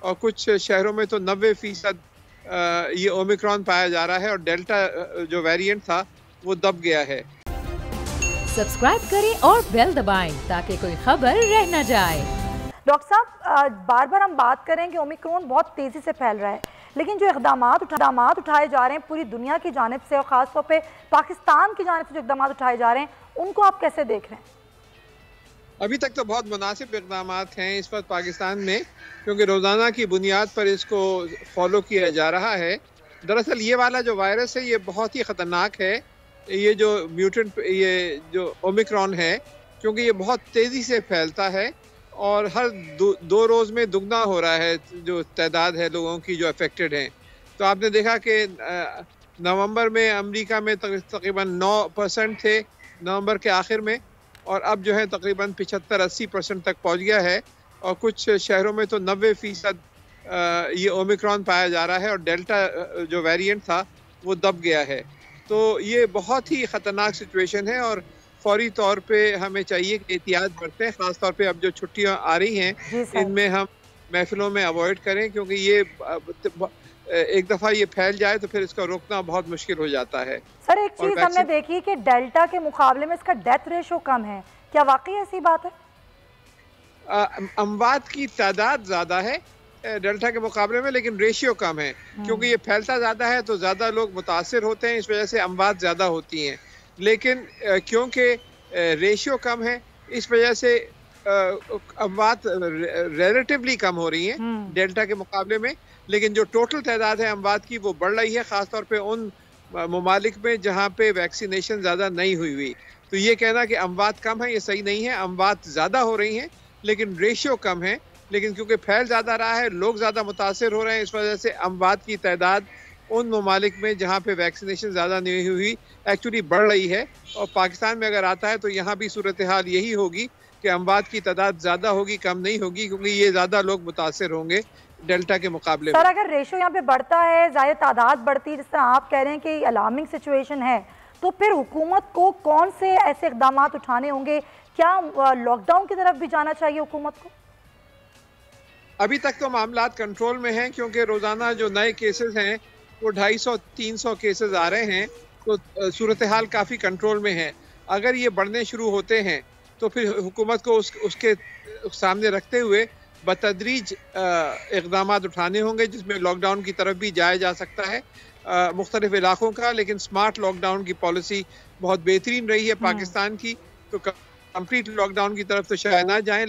और कुछ शहरों में तो 90% ये ओमिक्रॉन पाया जा रहा है और डेल्टा जो वेरिएंट था वो दब गया है। सब्सक्राइब करें और बेल दबाएं ताकि कोई खबर रह न जाए। डॉक्टर साहब, बार बार हम बात करें कि ओमिक्रॉन बहुत तेज़ी से फैल रहा है, लेकिन जो इक़दाम उठाए जा रहे हैं पूरी दुनिया की जानिब से और ख़ासतौर पे पाकिस्तान की जानिब से जो इक़दाम उठाए जा रहे हैं, उनको आप कैसे देख रहे हैं? अभी तक तो बहुत मुनासिब इक़दाम हैं इस वक्त पाकिस्तान में, क्योंकि रोज़ाना की बुनियाद पर इसको फॉलो किया जा रहा है। दरअसल ये वाला जो वायरस है ये बहुत ही ख़तरनाक है। ये जो म्यूटेंट, ये जो ओमिक्रॉन है, क्योंकि ये बहुत तेज़ी से फैलता है और हर दो रोज़ में दुगना हो रहा है जो तादाद है लोगों की जो अफेक्टेड हैं। तो आपने देखा कि नवंबर में अमेरिका में तकरीबन 9% थे नवंबर के आखिर में, और अब जो है तकरीबन 75-80% तक पहुंच गया है। और कुछ शहरों में तो 90% ये ओमिक्रॉन पाया जा रहा है और डेल्टा जो वेरिएंट था वो दब गया है। तो ये बहुत ही ख़तरनाक सिचुएशन है और फौरी तौर पे हमें चाहिए कि एहतियात बरतें। ख़ास तौर पे अब जो छुट्टियां आ रही हैं इनमें हम महफिलों में अवॉइड करें, क्योंकि ये एक दफ़ा ये फैल जाए तो फिर इसका रोकना बहुत मुश्किल हो जाता है। सर, एक चीज़ हमने देखी कि डेल्टा के मुकाबले में इसका डेथ रेशो कम है, क्या वाकई ऐसी बात है? अमवात की तादाद ज़्यादा है डेल्टा के मुकाबले में, लेकिन रेशियो कम है, क्योंकि ये फैलता ज़्यादा है तो ज़्यादा लोग मुतासिर होते हैं, इस वजह से अमवात ज़्यादा होती हैं। लेकिन क्योंकि रेशियो कम है इस वजह से अमवात रिलेटिवली कम हो रही हैं डेल्टा के मुकाबले में, लेकिन जो टोटल तादाद है अमवात की वो बढ़ रही है, ख़ासतौर पे उन ममालिक में जहाँ पे वैक्सीनेशन ज़्यादा नहीं हुई। तो ये कहना कि अमवात कम है ये सही नहीं है। अमवात ज़्यादा हो रही हैं लेकिन रेशियो कम है, लेकिन क्योंकि फैल ज़्यादा रहा है, लोग ज़्यादा मुतासिर हो रहे हैं, इस वजह से अमवात की तादाद उन ममालिक में जहाँ पे वैक्सीनेशन ज़्यादा नहीं हुई एक्चुअली बढ़ रही है। और पाकिस्तान में अगर आता है तो यहाँ भी सूरत हाल यही होगी कि अमवात की तादाद ज़्यादा होगी, कम नहीं होगी, क्योंकि ये ज़्यादा लोग मुतासिर होंगे डेल्टा के मुकाबले में। सर, अगर रेशो यहाँ पे बढ़ता है, ज़्यादा तादाद बढ़ती है, जिस तरह आप कह रहे हैं कि अलार्मिंग सिचुएशन है, तो फिर हुकूमत को कौन से ऐसे इक़दाम उठाने होंगे? क्या लॉकडाउन की तरफ भी जाना चाहिए हुकूमत को? अभी तक तो मामलात कंट्रोल में हैं, क्योंकि रोज़ाना जो नए केसेस हैं वो 250-300 केसेस आ रहे हैं, तो सूरत हाल काफ़ी कंट्रोल में है। अगर ये बढ़ने शुरू होते हैं तो फिर हुकूमत को उसके सामने रखते हुए बतदरीज इक़दाम उठाने होंगे, जिसमें लॉकडाउन की तरफ भी जाया जा सकता है मुख्तलिफ इलाकों का। लेकिन स्मार्ट लॉकडाउन की पॉलिसी बहुत बेहतरीन रही है पाकिस्तान की, तो कंप्लीट लॉकडाउन की तरफ तो शायद ना जाएं।